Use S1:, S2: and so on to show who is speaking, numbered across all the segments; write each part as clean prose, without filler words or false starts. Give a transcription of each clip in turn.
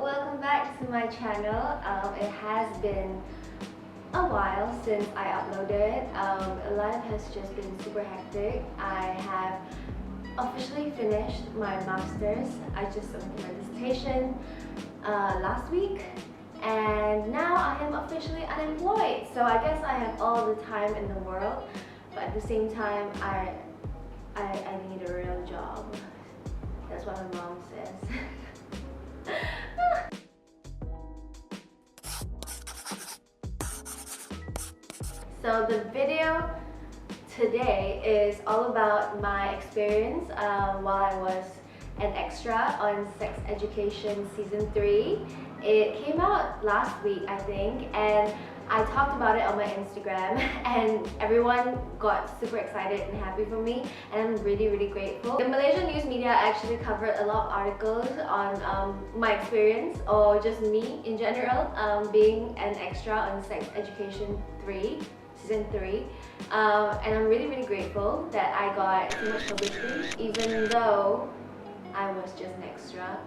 S1: welcome back to my channel. It has been a while since I uploaded. Life has just been super hectic. I have officially finished my master's. I just submitted my dissertation last week, and now I am officially unemployed. So I guess I have all the time in the world, but at the same time I need a real job. That's what my mom says. So the video today is all about my experience while I was an extra on Sex Education Season 3. It came out last week, I think, and I talked about it on my Instagram and everyone got super excited and happy for me, and I'm really grateful. The Malaysian news media actually covered a lot of articles on my experience, or just me in general, being an extra on Sex Education 3. Season 3, and I'm really grateful that I got so much publicity, even though I was just an extra.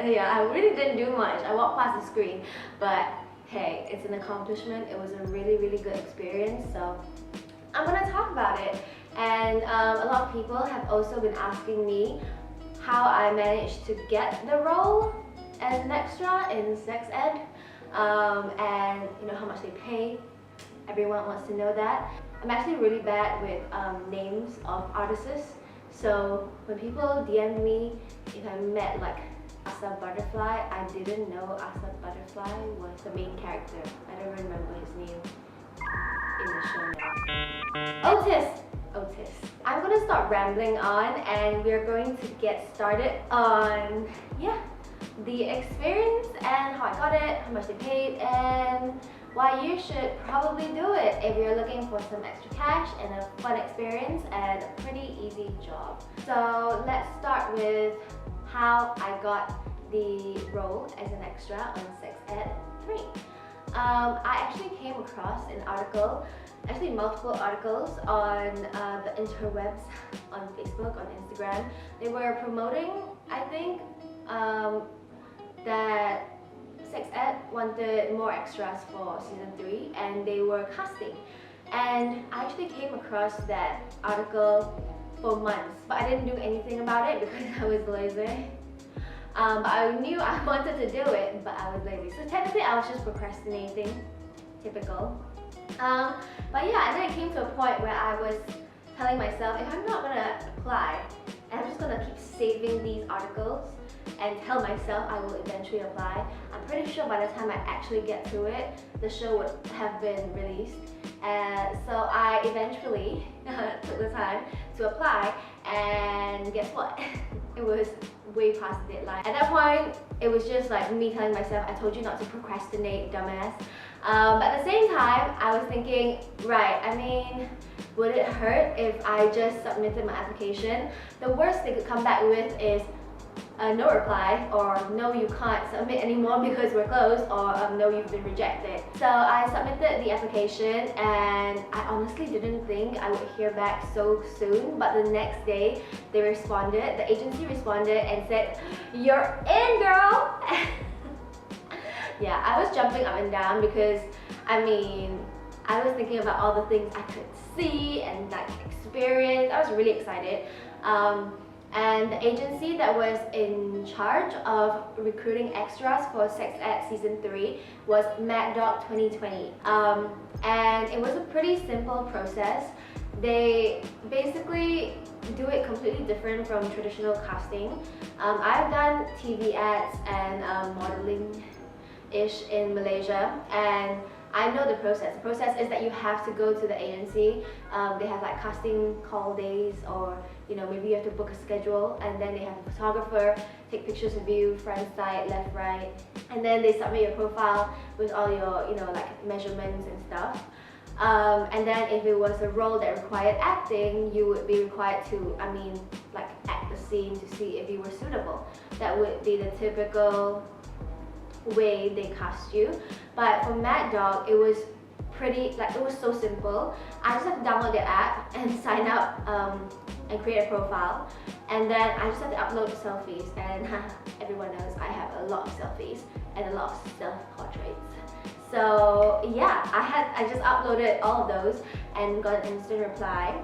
S1: Yeah, I really didn't do much. I walked past the screen, but hey, it's an accomplishment. It was a really good experience, so I'm gonna talk about it. And a lot of people have also been asking me how I managed to get the role as an extra in sex ed, and you know how much they pay. Everyone wants to know that. I'm actually really bad with names of artists, so when people DM me if I met like Asa Butterfly, I didn't know Asa Butterfly was the main character. I don't remember his name in the show now. Otis. I'm gonna start rambling on, and we're going to get started on the experience and how I got it, how much they paid, and why you should probably do it if you're looking for some extra cash and a fun experience and a pretty easy job. So let's start with how I got the role as an extra on Sex Ed 3. I actually came across an article, actually multiple articles on the interwebs, on Facebook, on Instagram. They were promoting, I think, that Sex Ed wanted more extras for Season 3 and they were casting. And I actually came across that article for months, but I didn't do anything about it because I was lazy. But I knew I wanted to do it, but I was lazy. So technically I was just procrastinating, typical. But yeah, and then it came to a point where I was telling myself, if I'm not gonna apply, and I'm just gonna keep saving these articles and tell myself I will eventually apply, I'm pretty sure by the time I actually get to it, the show would have been released. So I eventually took the time to apply, and guess what? It was way past the deadline. At that point, it was just like me telling myself, I told you not to procrastinate, dumbass. But at the same time, I was thinking, right, I mean, would it hurt if I just submitted my application? The worst they could come back with is no reply, or no, you can't submit anymore because we're closed, or no, you've been rejected. So I submitted the application, and I honestly didn't think I would hear back so soon, but the next day they responded, the agency responded and said, "You're in, girl!" Yeah, I was jumping up and down because, I mean, I was thinking about all the things I could see and like experience. I was really excited. And the agency that was in charge of recruiting extras for Sex Ed Season 3 was Mad Dog 2020. And it was a pretty simple process. They basically do it completely different from traditional casting. I've done TV ads and modeling-ish in Malaysia, and I know the process. The process is that you have to go to the agency. They have like casting call days, or you know, maybe you have to book a schedule, and then they have a photographer take pictures of you, front, side, left, right, and then they submit your profile with all your, you know, like measurements and stuff. And then if it was a role that required acting, you would be required to, I mean, like act the scene to see if you were suitable. That would be the typical way they cast you. But for Mad Dog, it was pretty, like, it was so simple. I just had to download the app and sign up and create a profile, and then I just had to upload selfies, and everyone knows I have a a lot of selfies and a lot of self-portraits. So yeah, I just uploaded all of those and got an instant reply.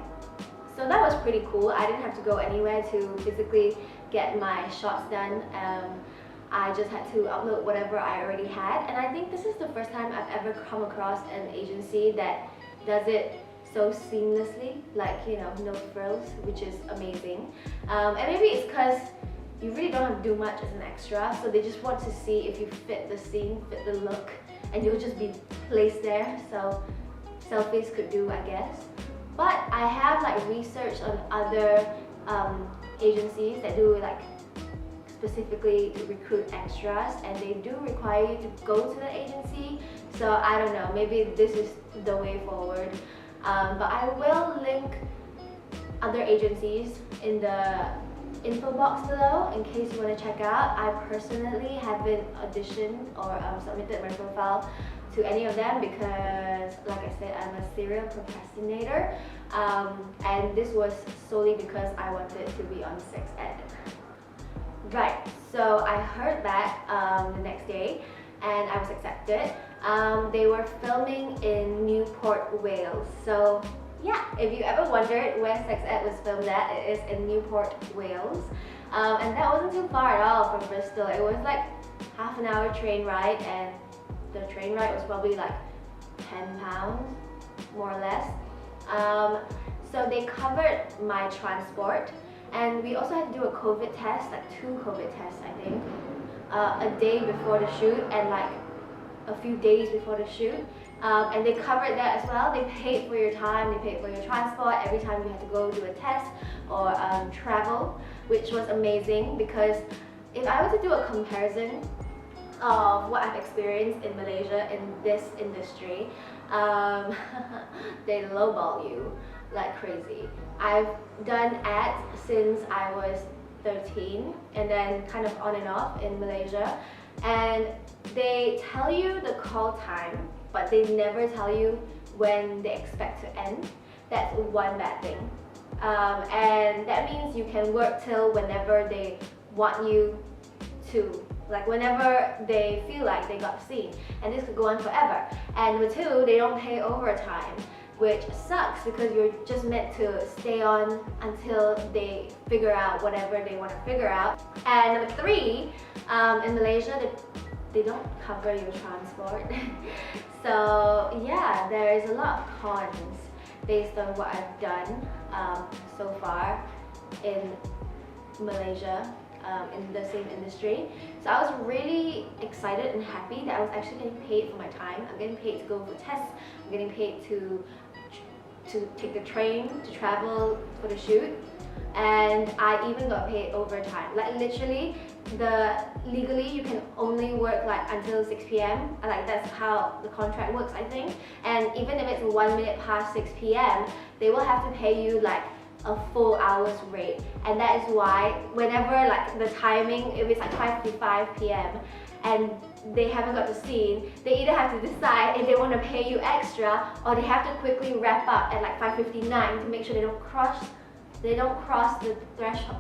S1: So that was pretty cool. I didn't have to go anywhere to physically get my shots done. I just had to upload whatever I already had, and I think this is the first time I've ever come across an agency that does it so seamlessly, like, you know, no frills, which is amazing. And maybe it's because you really don't have to do much as an extra, so they just want to see if you fit the scene, fit the look, and you'll just be placed there, so selfies could do, I guess. But I have like researched on other agencies that do like specifically recruit extras, and they do require you to go to the agency. So I don't know, maybe this is the way forward. But I will link other agencies in the info box below in case you want to check out. I personally haven't auditioned or submitted my profile to any of them because, like I said, I'm a serial procrastinator, and this was solely because I wanted to be on sex ed. Right, so I heard back the next day and I was accepted. They were filming in Newport, Wales. So yeah, if you ever wondered where sex ed was filmed at, it is in Newport, Wales. And that wasn't too far at all from Bristol. It was like half an hour train ride, and the train ride was probably like £10, more or less. So they covered my transport, and we also had to do a COVID test, like 2 COVID tests I think, a day before the shoot and like a few days before the shoot. And they covered that as well. They paid for your time, they paid for your transport every time you had to go do a test or travel, which was amazing, because if I were to do a comparison of what I've experienced in Malaysia in this industry, they lowball you like crazy. I've done ads since I was 13 and then kind of on and off in Malaysia, and they tell you the call time, but they never tell you when they expect to end. That's one bad thing. And that means you can work till whenever they want you to, like whenever they feel like they got the scene, and this could go on forever. And number 2, they don't pay overtime, which sucks because you're just meant to stay on until they figure out whatever they want to figure out. And number 3, in Malaysia, they don't cover your transport. So yeah, there is a lot of cons based on what I've done so far in Malaysia, in the same industry. So I was really excited and happy that I was actually getting paid for my time. I'm getting paid to go for tests, I'm getting paid to take the train to travel for the shoot, and I even got paid overtime. Like literally, legally you can only work like until 6 p.m. Like that's how the contract works, I think. And even if it's 1 minute past 6 p.m, they will have to pay you like a full hour's rate. And that is why whenever like the timing, if it's like 5:55 p.m. and they haven't got the scene, they either have to decide if they want to pay you extra, or they have to quickly wrap up at like 5:59 to make sure they don't cross the threshold.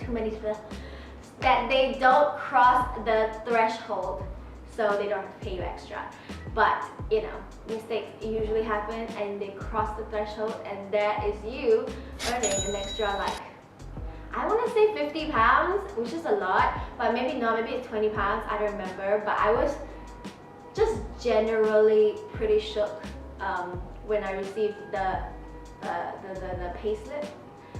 S1: Too many stuff. That they don't cross the threshold, so they don't have to pay you extra. But you know, mistakes usually happen and they cross the threshold, and that is you earning an extra, like, I want to say £50, which is a lot, but maybe not, maybe it's £20, I don't remember. But I was just generally pretty shook when I received the payslip.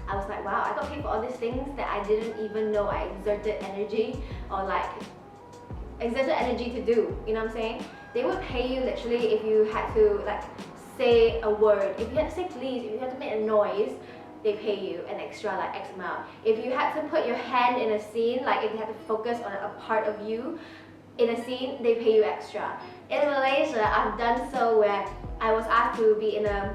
S1: I was like, wow, I got paid for all these things that I didn't even know I exerted energy to do, you know what I'm saying? They would pay you literally if you had to like say a word, if you had to say please, if you had to make a noise, they pay you an extra like X amount. If you had to put your hand in a scene, like if you had to focus on a part of you in a scene, they pay you extra. In Malaysia, I've done so where I was asked to be in a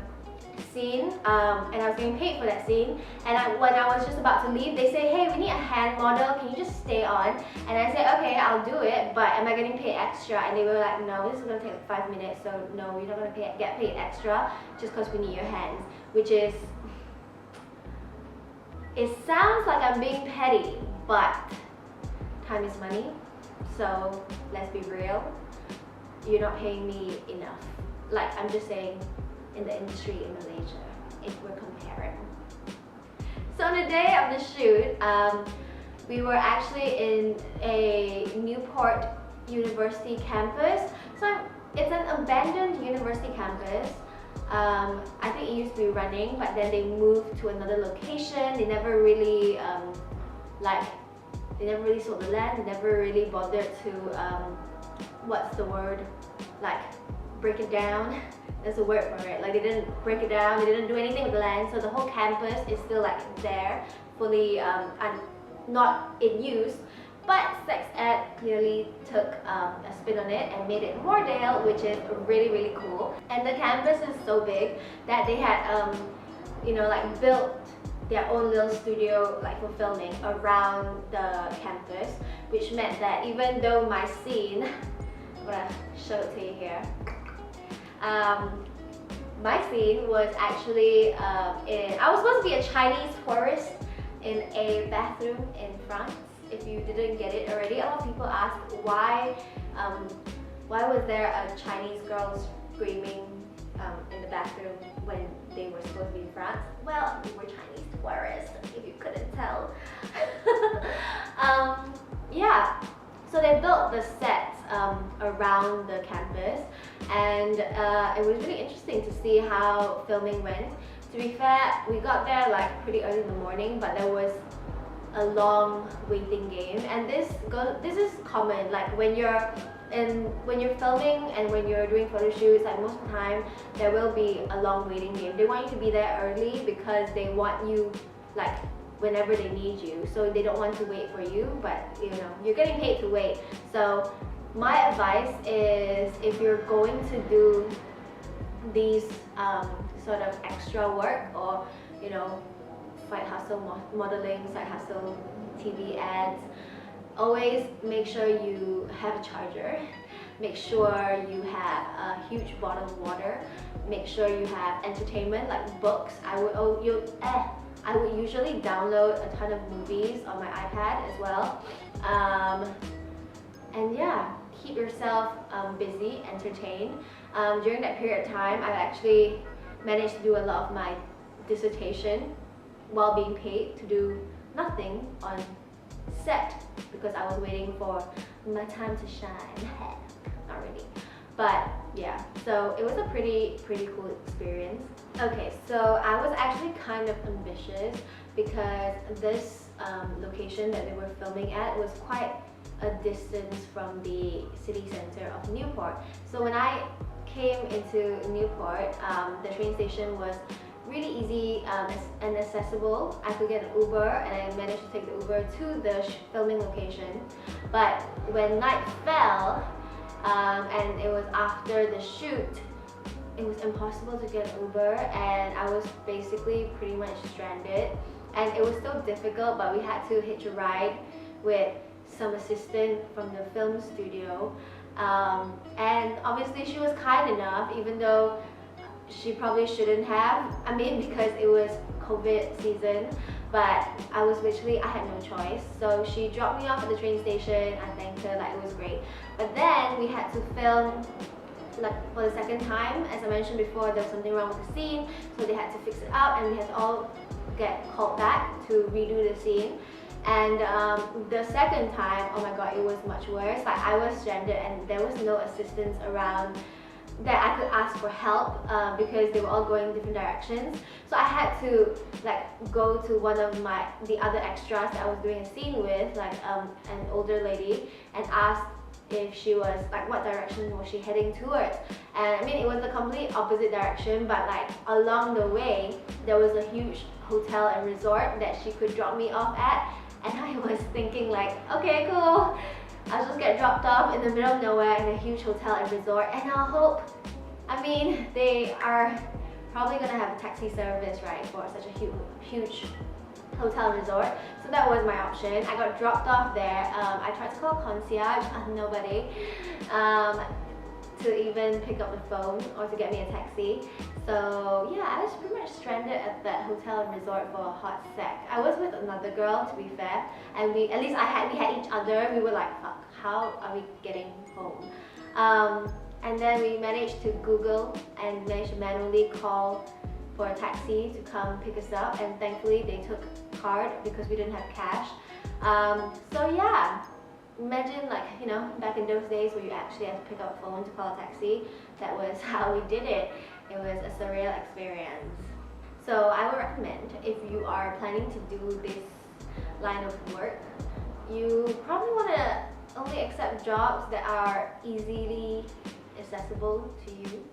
S1: scene and I was getting paid for that scene, and when I was just about to leave, they say, hey, we need a hand model, can you just stay on? And I said, okay, I'll do it, but am I getting paid extra? And they were like, no, this is going to take 5 minutes, so no, you're not going to get paid extra just because we need your hands. Which is, it sounds like I'm being petty, but time is money, so let's be real, you're not paying me enough. Like, I'm just saying, in the industry in Malaysia, if we're comparing. So on the day of the shoot, we were actually in a Newport University campus. So it's an abandoned university campus. I think it used to be running, but then they moved to another location. They never really they never really sold the land. They never really bothered to what's the word, like break it down. There's a word for it. Like, they didn't break it down. They didn't do anything with the land. So the whole campus is still like there, fully and not in use. But Sex Ed clearly took a spin on it and made it more Dale, which is really, really cool. And the campus is so big that they had, you know, like built their own little studio like for filming around the campus, which meant that even though my scene, I'm gonna show it to you here. My scene was actually I was supposed to be a Chinese tourist in a bathroom in France. If you didn't get it already, a lot of people ask why was there a Chinese girl screaming in the bathroom when they were supposed to be in France? Well, we were Chinese tourists, if you couldn't tell. Yeah, so they built the sets around the campus, and it was really interesting to see how filming went. To be fair, we got there like pretty early in the morning, but there was a long waiting game, and this is common. Like when you're filming and when you're doing photo shoots, like most of the time there will be a long waiting game. They want you to be there early because they want you like whenever they need you, so they don't want to wait for you, but you know, you're getting paid to wait. So my advice is, if you're going to do these sort of extra work, or you know, side hustle modeling, side hustle TV ads, always make sure you have a charger, make sure you have a huge bottle of water, make sure you have entertainment like books. I would usually download a ton of movies on my iPad as well, and yeah, keep yourself busy, entertained. During that period of time, I actually managed to do a lot of my dissertation while being paid to do nothing on set because I was waiting for my time to shine. Not really, but yeah, so it was a pretty cool experience. Okay, so I was actually kind of ambitious because this location that they were filming at was quite a distance from the city center of Newport. So when I came into Newport, the train station was really easy and accessible. I could get an Uber, and I managed to take the Uber to the filming location. But when night fell and it was after the shoot, it was impossible to get an Uber, and I was basically pretty much stranded. And it was still difficult, but we had to hitch a ride with some assistant from the film studio. And obviously she was kind enough, even though she probably shouldn't have. I mean, because it was COVID season, but I had no choice. So she dropped me off at the train station. I thanked her, like, it was great. But then we had to film like for the second time. As I mentioned before, there was something wrong with the scene, so they had to fix it up, and we had to all get called back to redo the scene. And the second time, oh my god, it was much worse. Like, I was stranded and there was no assistance around that I could ask for help because they were all going different directions. So I had to like go to one of the other extras that I was doing a scene with, like an older lady, and ask if she was like, what direction was she heading towards. And I mean, it was the complete opposite direction, but like along the way there was a huge hotel and resort that she could drop me off at. And I was thinking like, okay, cool, I'll just get dropped off in the middle of nowhere in a huge hotel and resort, and I'll hope, I mean, they are probably gonna have a taxi service, right, for such a huge hotel and resort. So that was my option. I got dropped off there. I tried to call concierge, nobody. to even pick up the phone or to get me a taxi. So yeah, I was pretty much stranded at that hotel and resort for a hot sec. I was with another girl, to be fair, and we had each other. We were like, fuck, how are we getting home? And then we managed to Google and managed to manually call for a taxi to come pick us up, and thankfully they took card because we didn't have cash. So yeah, imagine, like, you know, back in those days where you actually have to pick up a phone to call a taxi. That was how we did it. It was a surreal experience. So I would recommend, if you are planning to do this line of work, you probably want to only accept jobs that are easily accessible to you,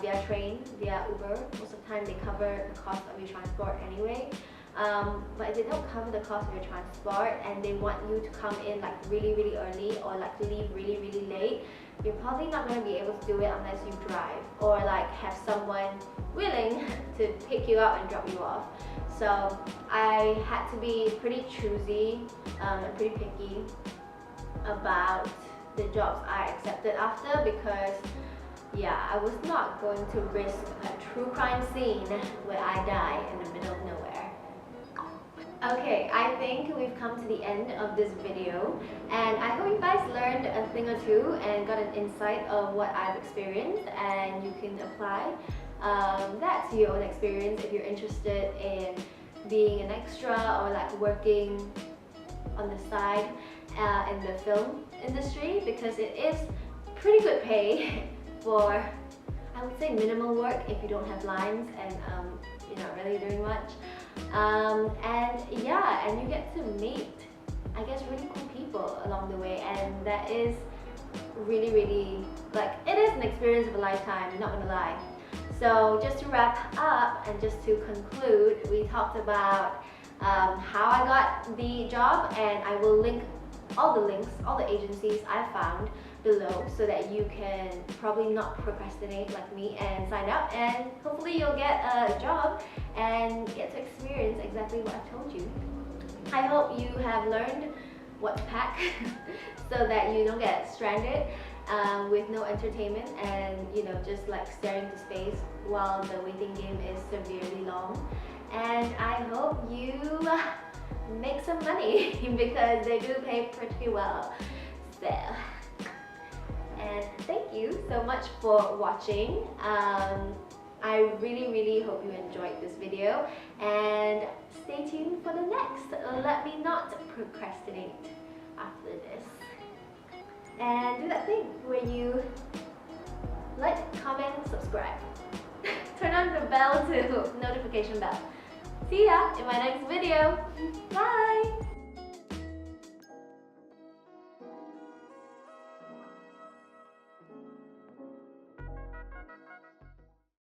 S1: via train, via Uber. Most of the time they cover the cost of your transport anyway. But if they don't cover the cost of your transport and they want you to come in like really early or like leave really late, you're probably not going to be able to do it unless you drive or like have someone willing to pick you up and drop you off. So I had to be pretty choosy and pretty picky about the jobs I accepted after, because yeah, I was not going to risk a true crime scene where I die in the middle of nowhere. Okay, I think we've come to the end of this video, and I hope you guys learned a thing or two and got an insight of what I've experienced, and you can apply that to your own experience if you're interested in being an extra or like working on the side in the film industry, because it is pretty good pay for, I would say, minimal work if you don't have lines and you're not really doing much. And yeah, and you get to meet, I guess, really cool people along the way, and that is really, like, it is an experience of a lifetime, not gonna lie. So just to wrap up and just to conclude, we talked about how I got the job, and I will link all the agencies I found below so that you can probably not procrastinate like me and sign up, and hopefully you'll get a job and get to experience exactly what I've told you. I hope you have learned what to pack so that you don't get stranded with no entertainment and, you know, just like staring into space while the waiting game is severely long. And I hope you make some money because they do pay pretty well. So, and thank you so much for watching. I really hope you enjoyed this video, and stay tuned for the next. Let me not procrastinate after this. And do that thing where you like, comment, subscribe. Turn on the bell to notification bell. See ya in my next video. Bye!